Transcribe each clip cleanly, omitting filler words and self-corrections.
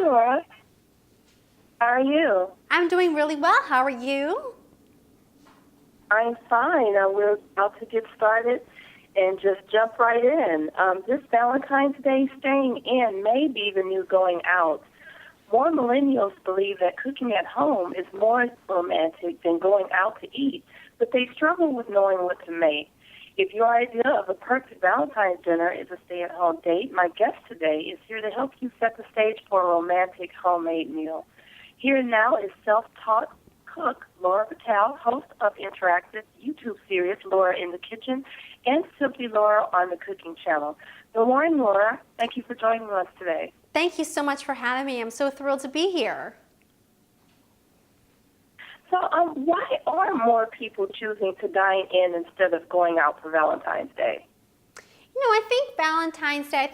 Laura. How are you? I'm doing really well. How are you? I'm fine. We're about to get started and just jump right in. This Valentine's Day, staying in may be the new going out. More millennials believe that cooking at home is more romantic than going out to eat, but they struggle with knowing what to make. If your idea of a perfect Valentine's dinner is a stay-at-home date, my guest today is here to help you set the stage for a romantic homemade meal. Here now is self-taught cook Laura Patel, host of interactive YouTube series Laura in the Kitchen and Simply Laura on the Cooking Channel. Good morning, Laura. Thank you for joining us today. Thank you so much for having me. I'm so thrilled to be here. So why are more people choosing to dine in instead of going out for Valentine's Day? I think Valentine's Day,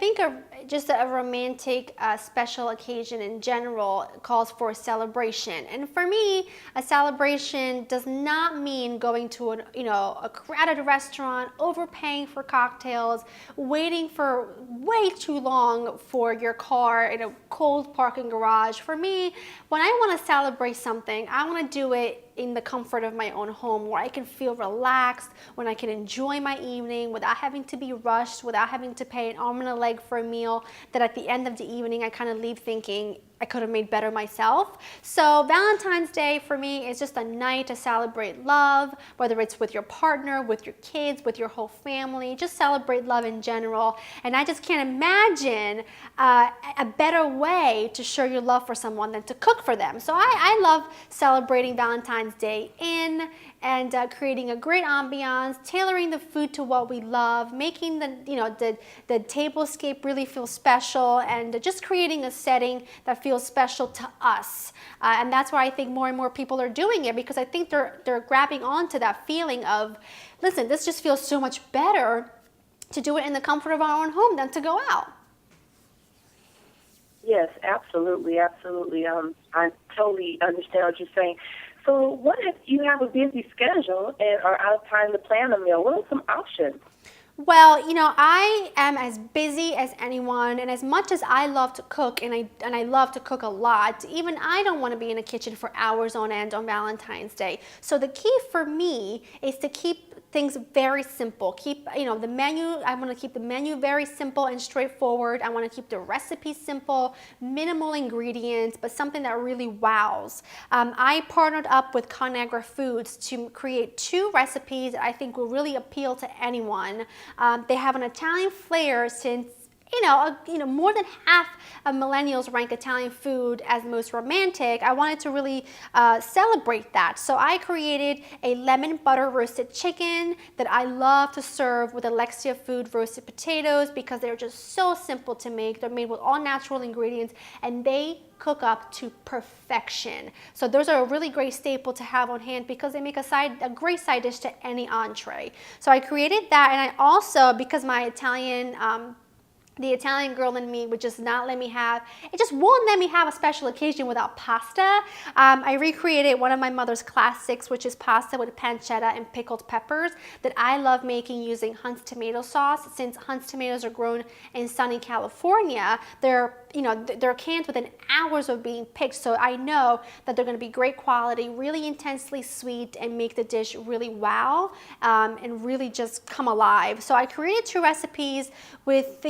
just a romantic special occasion in general calls for a celebration. And for me, a celebration does not mean going to a crowded restaurant, overpaying for cocktails, waiting for way too long for your car in a cold parking garage. For me, when I want to celebrate something, I want to do it in the comfort of my own home where I can feel relaxed, when I can enjoy my evening without having to be rushed, without having to pay an arm and a leg for a meal that at the end of the evening I kind of leave thinking I could have made better myself. So Valentine's Day for me is just a night to celebrate love, whether it's with your partner, with your kids, with your whole family, just celebrate love in general. And I just can't imagine a better way to show your love for someone than to cook for them. So I love celebrating Valentine's Day in and creating a great ambiance, tailoring the food to what we love, making the tablescape really feel special, and just creating a setting that feels special to us. And that's why I think more and more people are doing it, because I think they're grabbing onto that feeling of, listen, this just feels so much better to do it in the comfort of our own home than to go out. Yes, absolutely, absolutely. I totally understand what you're saying. So what if you have a busy schedule and are out of time to plan a meal? What are some options? Well, I am as busy as anyone, and as much as I love to cook, and I love to cook a lot, even I don't want to be in a kitchen for hours on end on Valentine's Day. So the key for me is to keep things very simple. Keep, the menu, I want to keep the menu very simple and straightforward. I want to keep the recipe simple, minimal ingredients, but something that really wows. I partnered up with Conagra Foods to create 2 recipes that I think will really appeal to anyone. They have an Italian flair, since more than half of millennials rank Italian food as the most romantic. I wanted to really celebrate that. So I created a lemon butter roasted chicken that I love to serve with Alexia Food roasted potatoes, because they're just so simple to make. They're made with all natural ingredients, and they cook up to perfection. So those are a really great staple to have on hand, because they make a great side dish to any entree. So I created that, and I also, because my the Italian girl in me would just not let me have, it just won't let me have a special occasion without pasta. I recreated one of my mother's classics, which is pasta with pancetta and pickled peppers, that I love making using Hunt's tomato sauce. Since Hunt's tomatoes are grown in sunny California, they're canned within hours of being picked, so I know that they're going to be great quality, really intensely sweet, and make the dish really wow, and really just come alive. So I created 2 recipes with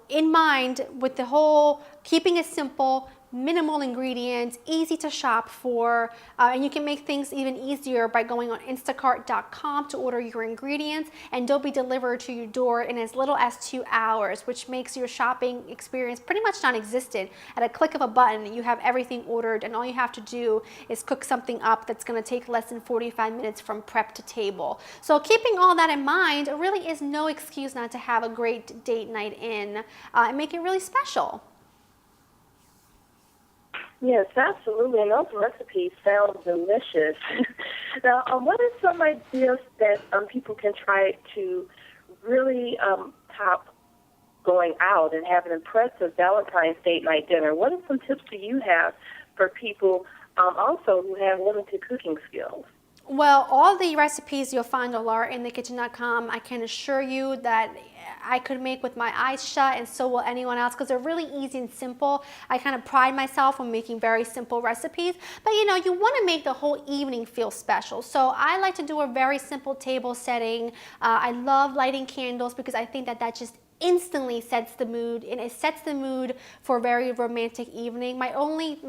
in mind, with the whole keeping it simple, minimal ingredients, easy to shop for, and you can make things even easier by going on Instacart.com to order your ingredients, and they'll be delivered to your door in as little as 2 hours, which makes your shopping experience pretty much non-existent. At a click of a button, you have everything ordered, and all you have to do is cook something up that's going to take less than 45 minutes from prep to table. So keeping all that in mind, it really is no excuse not to have a great date night in and make it really special. Yes, absolutely, and those recipes sound delicious. Now, what are some ideas that people can try to really top going out and have an impressive Valentine's date night dinner? What are some tips do you have for people also who have limited cooking skills? Well, all the recipes you'll find on LauraInthekitchen.com, I can assure you that I could make with my eyes shut, and so will anyone else, because they're really easy and simple. I kind of pride myself on making very simple recipes, but you know, you want to make the whole evening feel special. So I like to do a very simple table setting. I love lighting candles because I think that just instantly sets the mood, and it sets the mood for a very romantic evening. My only,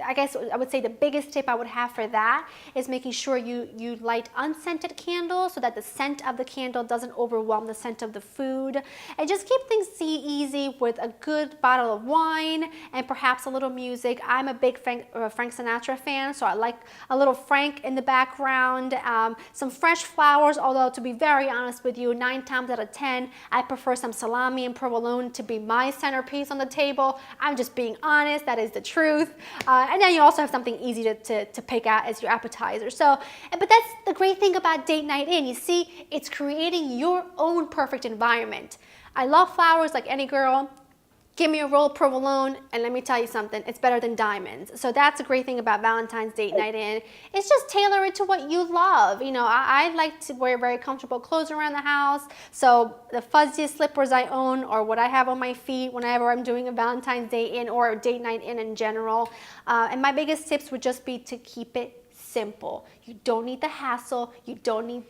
I guess I would say the biggest tip I would have for that is making sure you light unscented candles so that the scent of the candle doesn't overwhelm the scent of the food. And just keep things easy with a good bottle of wine and perhaps a little music. I'm a big Frank Sinatra fan, so I like a little Frank in the background, some fresh flowers, although to be very honest with you, 9 times out of 10, I prefer some salami and provolone to be my centerpiece on the table. I'm just being honest, that is the truth. And then you also have something easy to pick out as your appetizer. So, but that's the great thing about Date Night In. You see, it's creating your own perfect environment. I love flowers like any girl. Give me a roll of provolone, and let me tell you something, it's better than diamonds. So that's a great thing about Valentine's Date Night In. It's just tailor it to what you love. You know, I like to wear very comfortable clothes around the house. So the fuzziest slippers I own or what I have on my feet whenever I'm doing a Valentine's Day In or a Date Night In general. And my biggest tips would just be to keep it simple. You don't need the hassle. You don't need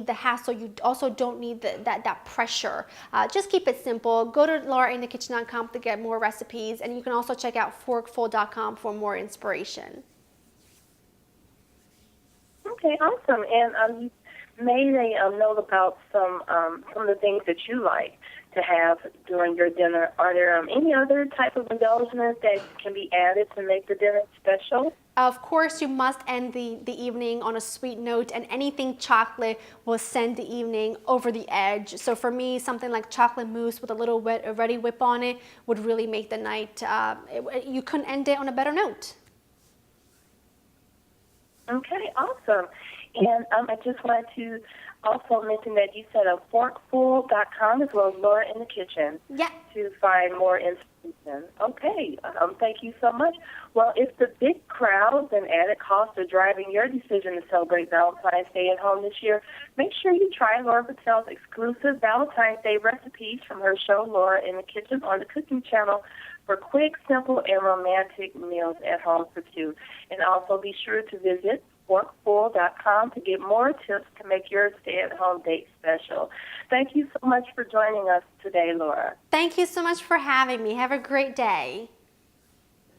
the hassle. You also don't need that pressure. Just keep it simple. Go to laurainthekitchen.com to get more recipes, and you can also check out forkful.com for more inspiration. Okay, awesome. And you made a note about some of the things that you like to have during your dinner. Are there any other type of indulgence that can be added to make the dinner special? Of course, you must end the evening on a sweet note, and anything chocolate will send the evening over the edge. So for me, something like chocolate mousse with a little Ready Whip on it would really make the night, you couldn't end it on a better note. Okay, awesome. And I just wanted to also mention that you said forkful.com as well as Laura in the Kitchen to find more information. Okay, thank you so much. Well, if the big crowds and added costs are driving your decision to celebrate Valentine's Day at home this year, make sure you try Laura Patel's exclusive Valentine's Day recipes from her show, Laura in the Kitchen, on the Cooking Channel for quick, simple, and romantic meals at home for two. And also be sure to visit forkful.com to get more tips to make your stay-at-home date special. Thank you so much for joining us today, Laura. Thank you so much for having me. Have a great day.